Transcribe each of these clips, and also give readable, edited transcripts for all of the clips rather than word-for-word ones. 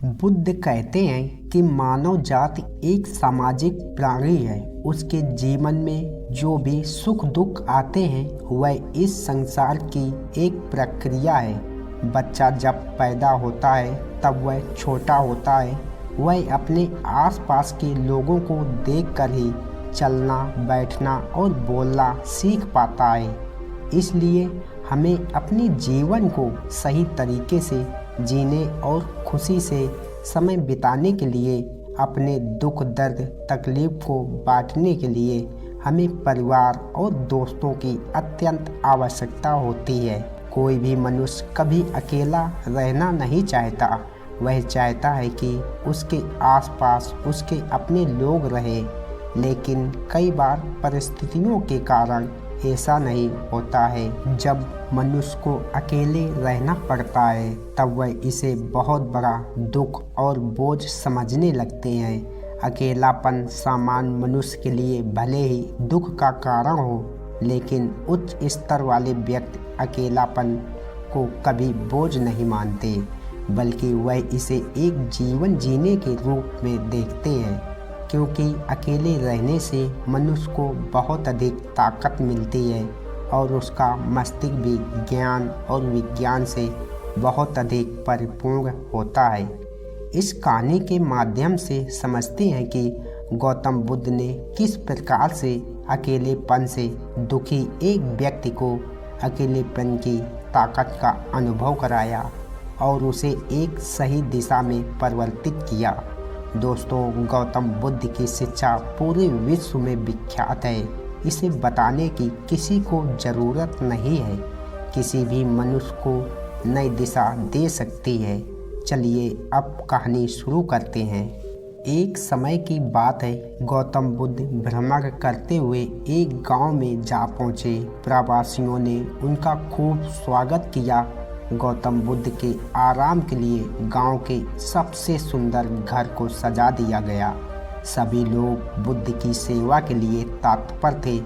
बुद्ध कहते हैं कि मानव जाति एक सामाजिक प्राणी है। उसके जीवन में जो भी सुख दुख आते हैं वह इस संसार की एक प्रक्रिया है। बच्चा जब पैदा होता है तब वह छोटा होता है। वह अपने आसपास के लोगों को देखकर ही चलना, बैठना और बोलना सीख पाता है। इसलिए हमें अपने जीवन को सही तरीके से जीने और खुशी से समय बिताने के लिए, अपने दुख दर्द तकलीफ को बांटने के लिए हमें परिवार और दोस्तों की अत्यंत आवश्यकता होती है। कोई भी मनुष्य कभी अकेला रहना नहीं चाहता। वह चाहता है कि उसके आसपास उसके अपने लोग रहें, लेकिन कई बार परिस्थितियों के कारण ऐसा नहीं होता है। जब मनुष्य को अकेले रहना पड़ता है तब वह इसे बहुत बड़ा दुख और बोझ समझने लगते हैं। अकेलापन सामान्य मनुष्य के लिए भले ही दुख का कारण हो, लेकिन उच्च स्तर वाले व्यक्ति अकेलापन को कभी बोझ नहीं मानते, बल्कि वह इसे एक जीवन जीने के रूप में देखते हैं। क्योंकि अकेले रहने से मनुष्य को बहुत अधिक ताकत मिलती है और उसका मस्तिष्क भी ज्ञान और विज्ञान से बहुत अधिक परिपूर्ण होता है। इस कहानी के माध्यम से समझते हैं कि गौतम बुद्ध ने किस प्रकार से अकेलेपन से दुखी एक व्यक्ति को अकेलेपन की ताकत का अनुभव कराया और उसे एक सही दिशा में परिवर्तित किया। दोस्तों, गौतम बुद्ध की शिक्षा पूरे विश्व में विख्यात है। इसे बताने की किसी को ज़रूरत नहीं है। किसी भी मनुष्य को नई दिशा दे सकती है। चलिए अब कहानी शुरू करते हैं। एक समय की बात है, गौतम बुद्ध भ्रमण करते हुए एक गांव में जा पहुँचे। प्रवासियों ने उनका खूब स्वागत किया। गौतम बुद्ध के आराम के लिए गांव के सबसे सुंदर घर को सजा दिया गया। सभी लोग बुद्ध की सेवा के लिए तत्पर थे,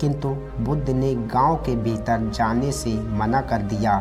किंतु बुद्ध ने गांव के भीतर जाने से मना कर दिया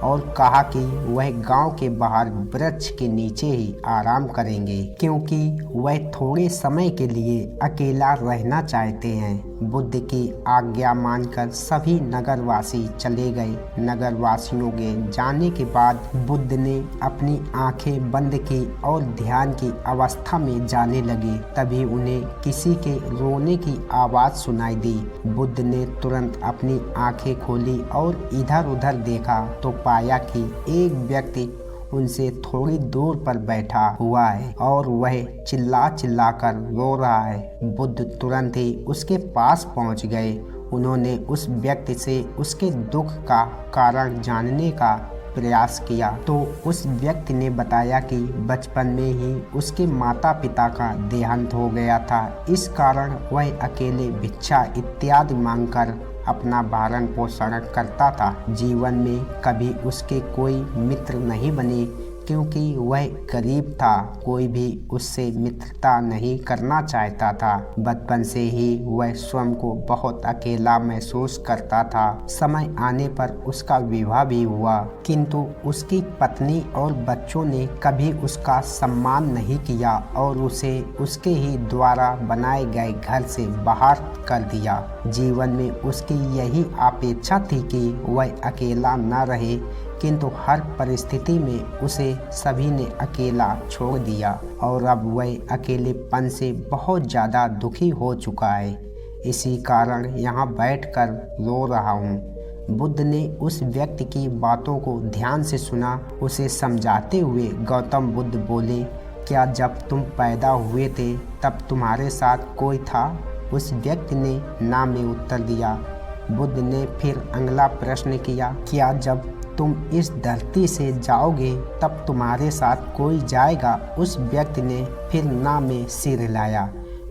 और कहा कि वह गांव के बाहर वृक्ष के नीचे ही आराम करेंगे, क्योंकि वह थोड़े समय के लिए अकेला रहना चाहते हैं। बुद्ध की आज्ञा मानकर सभी नगरवासी चले गए। नगरवासियों के जाने के बाद बुद्ध ने अपनी आंखें बंद की और ध्यान की अवस्था में जाने लगे। तभी उन्हें किसी के रोने की आवाज़ सुनाई दी। बुद्ध ने तुरंत अपनी आंखें खोली और इधर उधर देखा तो पाया कि एक व्यक्ति उनसे थोड़ी दूर पर बैठा हुआ है और वह चिल्ला चिल्ला कर रो रहा है। बुद्ध तुरंत ही उसके पास पहुंच गए। उन्होंने उस व्यक्ति से उसके दुख का कारण जानने का प्रयास किया तो उस व्यक्ति ने बताया कि बचपन में ही उसके माता पिता का देहांत हो गया था। इस कारण वह अकेले भिक्षा इत्यादि मांगकर अपना भरण पोषण करता था। जीवन में कभी उसके कोई मित्र नहीं बने, क्योंकि वह गरीब था। कोई भी उससे मित्रता नहीं करना चाहता था। बचपन से ही वह स्वयं को बहुत अकेला महसूस करता था। समय आने पर उसका विवाह भी हुआ, किंतु उसकी पत्नी और बच्चों ने कभी उसका सम्मान नहीं किया और उसे उसके ही द्वारा बनाए गए घर से बाहर कर दिया। जीवन में उसकी यही अपेक्षा थी कि वह अकेला न रहे, किंतु हर परिस्थिति में उसे सभी ने अकेला छोड़ दिया और अब वह अकेलेपन से बहुत ज़्यादा दुखी हो चुका है। इसी कारण यहाँ बैठकर रो रहा हूँ। बुद्ध ने उस व्यक्ति की बातों को ध्यान से सुना। उसे समझाते हुए गौतम बुद्ध बोले, क्या जब तुम पैदा हुए थे तब तुम्हारे साथ कोई था? उस व्यक्ति ने ना में उत्तर दिया। बुद्ध ने फिर अगला प्रश्न किया, क्या जब तुम इस धरती से जाओगे तब तुम्हारे साथ कोई जाएगा? उस व्यक्ति ने फिर ना में सिर हिलाया।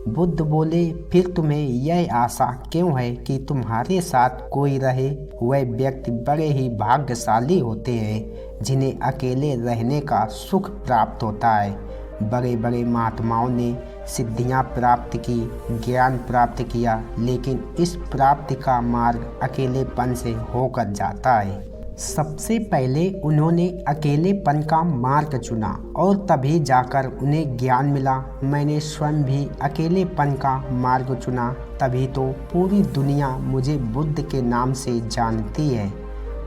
बुद्ध बोले, फिर तुम्हें यह आशा क्यों है कि तुम्हारे साथ कोई रहे? वह व्यक्ति बड़े ही भाग्यशाली होते हैं जिन्हें अकेले रहने का सुख प्राप्त होता है। बड़े बड़े महात्माओं ने सिद्धियां प्राप्त की, ज्ञान प्राप्त किया, लेकिन इस प्राप्ति का मार्ग अकेलेपन से होकर जाता है। सबसे पहले उन्होंने अकेलेपन का मार्ग चुना और तभी जाकर उन्हें ज्ञान मिला। मैंने स्वयं भी अकेलेपन का मार्ग चुना, तभी तो पूरी दुनिया मुझे बुद्ध के नाम से जानती है।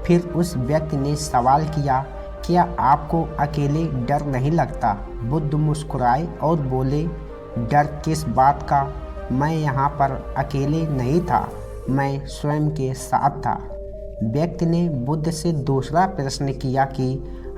फिर उस व्यक्ति ने सवाल किया, क्या आपको अकेले डर नहीं लगता? बुद्ध मुस्कुराए और बोले, डर किस बात का? मैं यहाँ पर अकेले नहीं था, मैं स्वयं के साथ था। व्यक्ति ने बुद्ध से दूसरा प्रश्न किया कि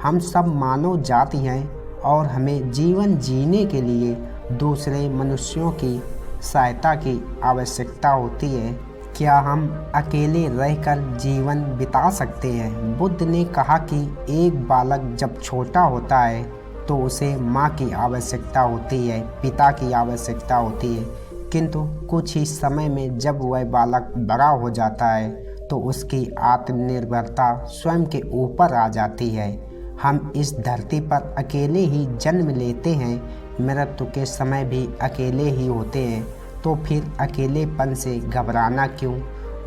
हम सब मानव जाति हैं और हमें जीवन जीने के लिए दूसरे मनुष्यों की सहायता की आवश्यकता होती है। क्या हम अकेले रहकर जीवन बिता सकते हैं? बुद्ध ने कहा कि एक बालक जब छोटा होता है तो उसे माँ की आवश्यकता होती है, पिता की आवश्यकता होती है, किंतु कुछ ही समय में जब वह बालक बड़ा हो जाता है तो उसकी आत्मनिर्भरता स्वयं के ऊपर आ जाती है। हम इस धरती पर अकेले ही जन्म लेते हैं, मृत्यु के समय भी अकेले ही होते हैं, तो फिर अकेलेपन से घबराना क्यों?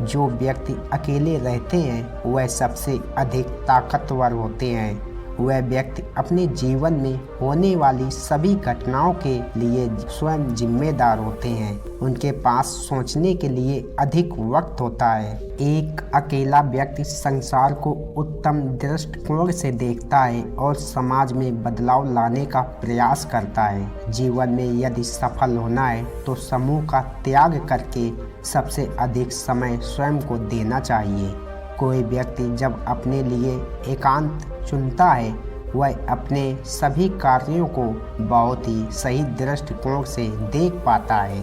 जो व्यक्ति अकेले रहते हैं वह सबसे अधिक ताकतवर होते हैं। वह व्यक्ति अपने जीवन में होने वाली सभी घटनाओं के लिए स्वयं जिम्मेदार होते हैं। उनके पास सोचने के लिए अधिक वक्त होता है। एक अकेला व्यक्ति संसार को उत्तम दृष्टिकोण से देखता है और समाज में बदलाव लाने का प्रयास करता है। जीवन में यदि सफल होना है तो समूह का त्याग करके सबसे अधिक समय स्वयं को देना चाहिए। कोई व्यक्ति जब अपने लिए एकांत चुनता है वह अपने सभी कार्यों को बहुत ही सही दृष्टिकोण से देख पाता है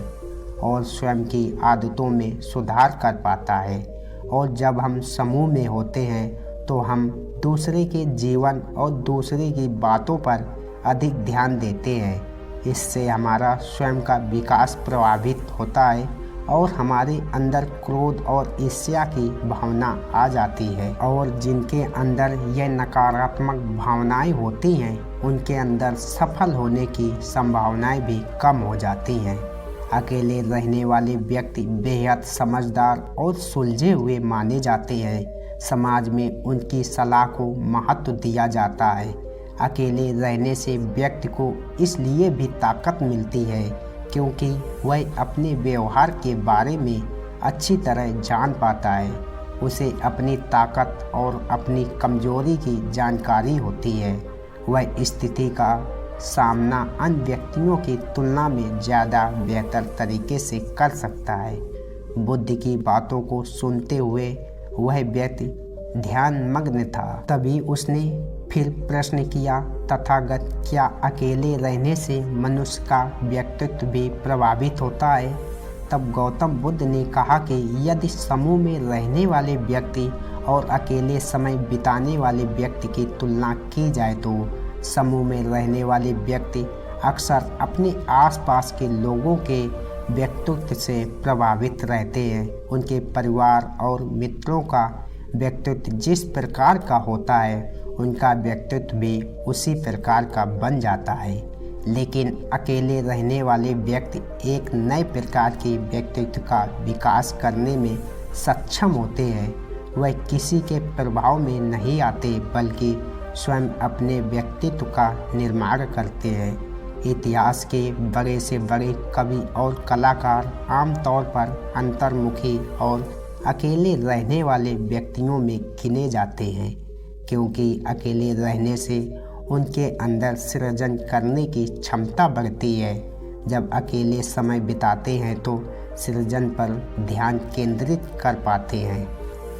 और स्वयं की आदतों में सुधार कर पाता है। और जब हम समूह में होते हैं तो हम दूसरे के जीवन और दूसरे की बातों पर अधिक ध्यान देते हैं। इससे हमारा स्वयं का विकास प्रभावित होता है और हमारे अंदर क्रोध और ईर्ष्या की भावना आ जाती है, और जिनके अंदर यह नकारात्मक भावनाएं होती हैं उनके अंदर सफल होने की संभावनाएं भी कम हो जाती हैं। अकेले रहने वाले व्यक्ति बेहद समझदार और सुलझे हुए माने जाते हैं। समाज में उनकी सलाह को महत्व दिया जाता है। अकेले रहने से व्यक्ति को इसलिए भी ताकत मिलती है क्योंकि वह अपने व्यवहार के बारे में अच्छी तरह जान पाता है। उसे अपनी ताकत और अपनी कमजोरी की जानकारी होती है। वह स्थिति का सामना अन्य व्यक्तियों की तुलना में ज़्यादा बेहतर तरीके से कर सकता है। बुद्ध की बातों को सुनते हुए वह व्यक्ति ध्यानमग्न था। तभी उसने फिर प्रश्न किया, तथागत, क्या अकेले रहने से मनुष्य का व्यक्तित्व भी प्रभावित होता है? तब गौतम बुद्ध ने कहा कि यदि समूह में रहने वाले व्यक्ति और अकेले समय बिताने वाले व्यक्ति की तुलना की जाए तो समूह में रहने वाले व्यक्ति अक्सर अपने आसपास के लोगों के व्यक्तित्व से प्रभावित रहते हैं। उनके परिवार और मित्रों का व्यक्तित्व जिस प्रकार का होता है उनका व्यक्तित्व भी उसी प्रकार का बन जाता है। लेकिन अकेले रहने वाले व्यक्ति एक नए प्रकार के व्यक्तित्व का विकास करने में सक्षम होते हैं। वह किसी के प्रभाव में नहीं आते बल्कि स्वयं अपने व्यक्तित्व का निर्माण करते हैं। इतिहास के बड़े से बड़े कवि और कलाकार आमतौर पर अंतर्मुखी और अकेले रहने वाले व्यक्तियों में गिने जाते हैं, क्योंकि अकेले रहने से उनके अंदर सृजन करने की क्षमता बढ़ती है। जब अकेले समय बिताते हैं तो सृजन पर ध्यान केंद्रित कर पाते हैं।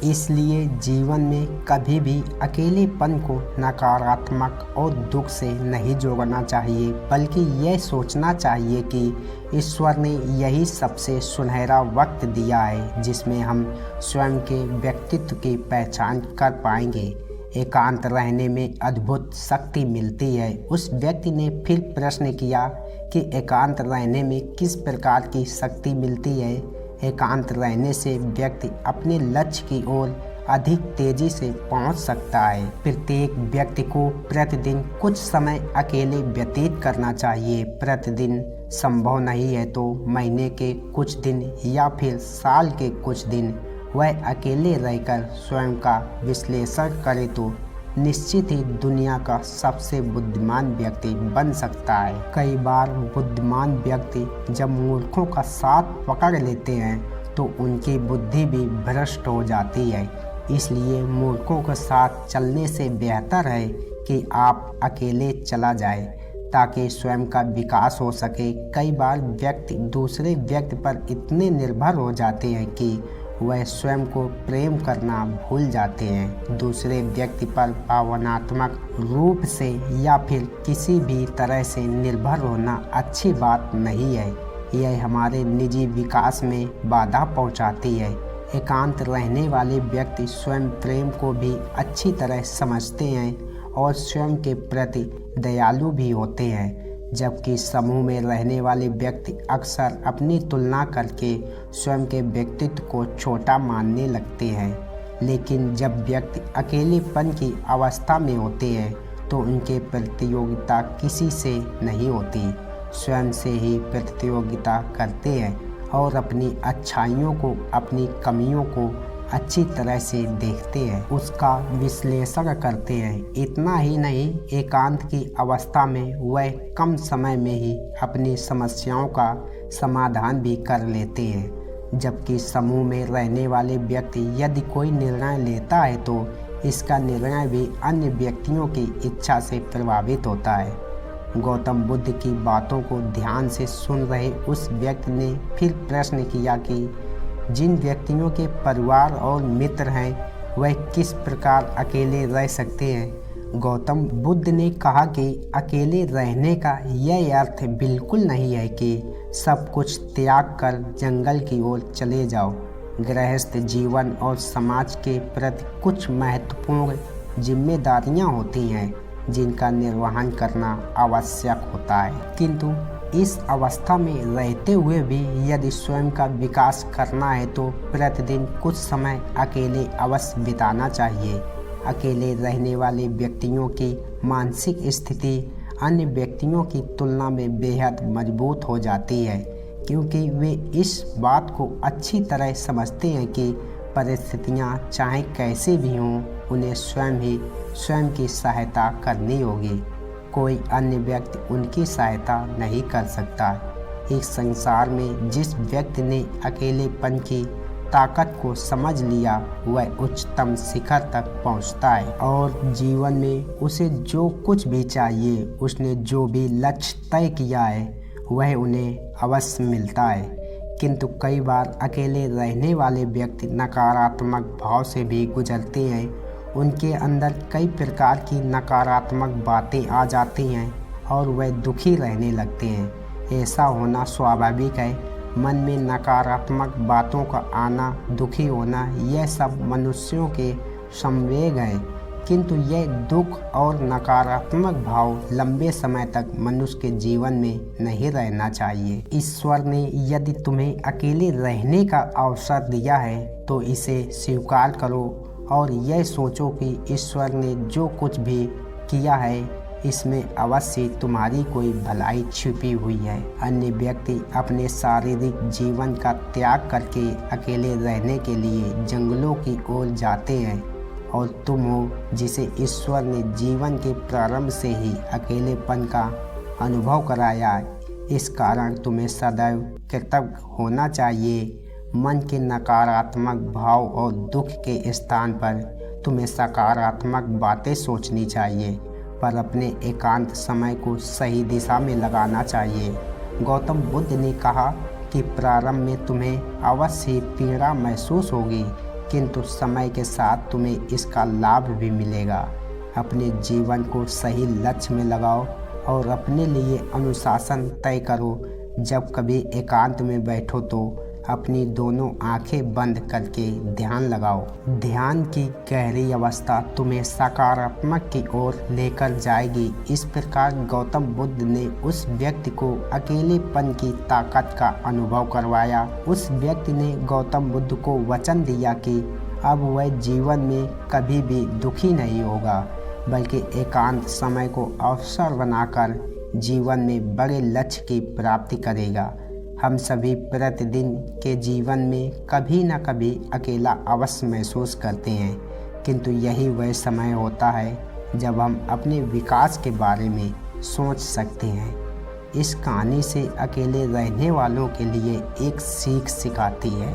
इसलिए जीवन में कभी भी अकेलेपन को नकारात्मक और दुख से नहीं जोड़ना चाहिए, बल्कि यह सोचना चाहिए कि ईश्वर ने यही सबसे सुनहरा वक्त दिया है जिसमें हम स्वयं के व्यक्तित्व की पहचान कर पाएंगे। एकांत रहने में अद्भुत शक्ति मिलती है। उस व्यक्ति ने फिर प्रश्न किया कि एकांत रहने में किस प्रकार की शक्ति मिलती है? एकांत रहने से व्यक्ति अपने लक्ष्य की ओर अधिक तेजी से पहुंच सकता है। प्रत्येक व्यक्ति को प्रतिदिन कुछ समय अकेले व्यतीत करना चाहिए। प्रतिदिन संभव नहीं है तो महीने के कुछ दिन या फिर साल के कुछ दिन वह अकेले रहकर स्वयं का विश्लेषण करे तो निश्चित ही दुनिया का सबसे बुद्धिमान व्यक्ति बन सकता है। कई बार बुद्धिमान व्यक्ति जब मूर्खों का साथ पकड़ लेते हैं तो उनकी बुद्धि भी भ्रष्ट हो जाती है। इसलिए मूर्खों के साथ चलने से बेहतर है कि आप अकेले चला जाए ताकि स्वयं का विकास हो सके। कई बार व्यक्ति दूसरे व्यक्ति पर इतने निर्भर हो जाते हैं कि वह स्वयं को प्रेम करना भूल जाते हैं। दूसरे व्यक्ति पर भावनात्मक रूप से या फिर किसी भी तरह से निर्भर होना अच्छी बात नहीं है। यह हमारे निजी विकास में बाधा पहुंचाती है। एकांत रहने वाले व्यक्ति स्वयं प्रेम को भी अच्छी तरह समझते हैं और स्वयं के प्रति दयालु भी होते हैं, जबकि समूह में रहने वाले व्यक्ति अक्सर अपनी तुलना करके स्वयं के व्यक्तित्व को छोटा मानने लगते हैं। लेकिन जब व्यक्ति अकेलेपन की अवस्था में होते हैं तो उनके प्रतियोगिता किसी से नहीं होती, स्वयं से ही प्रतियोगिता करते हैं और अपनी अच्छाइयों को, अपनी कमियों को अच्छी तरह से देखते हैं, उसका विश्लेषण करते हैं। इतना ही नहीं, एकांत की अवस्था में वह कम समय में ही अपनी समस्याओं का समाधान भी कर लेते हैं, जबकि समूह में रहने वाले व्यक्ति यदि कोई निर्णय लेता है तो इसका निर्णय भी अन्य व्यक्तियों की इच्छा से प्रभावित होता है। गौतम बुद्ध की बातों को ध्यान से सुन रहे उस व्यक्ति ने फिर प्रश्न किया कि जिन व्यक्तियों के परिवार और मित्र हैं वह किस प्रकार अकेले रह सकते हैं। गौतम बुद्ध ने कहा कि अकेले रहने का यह अर्थ बिल्कुल नहीं है कि सब कुछ त्याग कर जंगल की ओर चले जाओ। गृहस्थ जीवन और समाज के प्रति कुछ महत्वपूर्ण जिम्मेदारियां होती हैं जिनका निर्वहन करना आवश्यक होता है, किंतु इस अवस्था में रहते हुए भी यदि स्वयं का विकास करना है तो प्रतिदिन कुछ समय अकेले अवश्य बिताना चाहिए। अकेले रहने वाले व्यक्तियों की मानसिक स्थिति अन्य व्यक्तियों की तुलना में बेहद मजबूत हो जाती है, क्योंकि वे इस बात को अच्छी तरह समझते हैं कि परिस्थितियां चाहे कैसे भी हों, उन्हें स्वयं की सहायता करनी होगी। कोई अन्य व्यक्ति उनकी सहायता नहीं कर सकता। इस संसार में जिस व्यक्ति ने अकेलेपन की ताकत को समझ लिया वह उच्चतम शिखर तक पहुंचता है और जीवन में उसे जो कुछ भी चाहिए, उसने जो भी लक्ष्य तय किया है वह उन्हें अवश्य मिलता है। किंतु कई बार अकेले रहने वाले व्यक्ति नकारात्मक भाव से भी गुजरते हैं। उनके अंदर कई प्रकार की नकारात्मक बातें आ जाती हैं और वह दुखी रहने लगते हैं। ऐसा होना स्वाभाविक है। मन में नकारात्मक बातों का आना, दुखी होना, यह सब मनुष्यों के संवेग हैं, किंतु यह दुख और नकारात्मक भाव लंबे समय तक मनुष्य के जीवन में नहीं रहना चाहिए। ईश्वर ने यदि तुम्हें अकेले रहने का अवसर दिया है तो इसे स्वीकार करो और यह सोचो कि ईश्वर ने जो कुछ भी किया है इसमें अवश्य तुम्हारी कोई भलाई छिपी हुई है। अन्य व्यक्ति अपने शारीरिक जीवन का त्याग करके अकेले रहने के लिए जंगलों की ओर जाते हैं और तुम हो जिसे ईश्वर ने जीवन के प्रारंभ से ही अकेलेपन का अनुभव कराया है। इस कारण तुम्हें सदैव कृतज्ञ होना चाहिए। मन के नकारात्मक भाव और दुख के स्थान पर तुम्हें सकारात्मक बातें सोचनी चाहिए, पर अपने एकांत समय को सही दिशा में लगाना चाहिए। गौतम बुद्ध ने कहा कि प्रारंभ में तुम्हें अवश्य पीड़ा महसूस होगी, किंतु समय के साथ तुम्हें इसका लाभ भी मिलेगा। अपने जीवन को सही लक्ष्य में लगाओ और अपने लिए अनुशासन तय करो। जब कभी एकांत में बैठो तो अपनी दोनों आंखें बंद करके ध्यान लगाओ। ध्यान की गहरी अवस्था तुम्हें सकारात्मक की ओर लेकर जाएगी। इस प्रकार गौतम बुद्ध ने उस व्यक्ति को अकेलेपन की ताकत का अनुभव करवाया। उस व्यक्ति ने गौतम बुद्ध को वचन दिया कि अब वह जीवन में कभी भी दुखी नहीं होगा, बल्कि एकांत समय को अवसर बनाकर जीवन में बड़े लक्ष्य की प्राप्ति करेगा। हम सभी प्रतिदिन के जीवन में कभी न कभी अकेला अवश्य महसूस करते हैं, किंतु यही वह समय होता है जब हम अपने विकास के बारे में सोच सकते हैं। इस कहानी से अकेले रहने वालों के लिए एक सीख सिखाती है।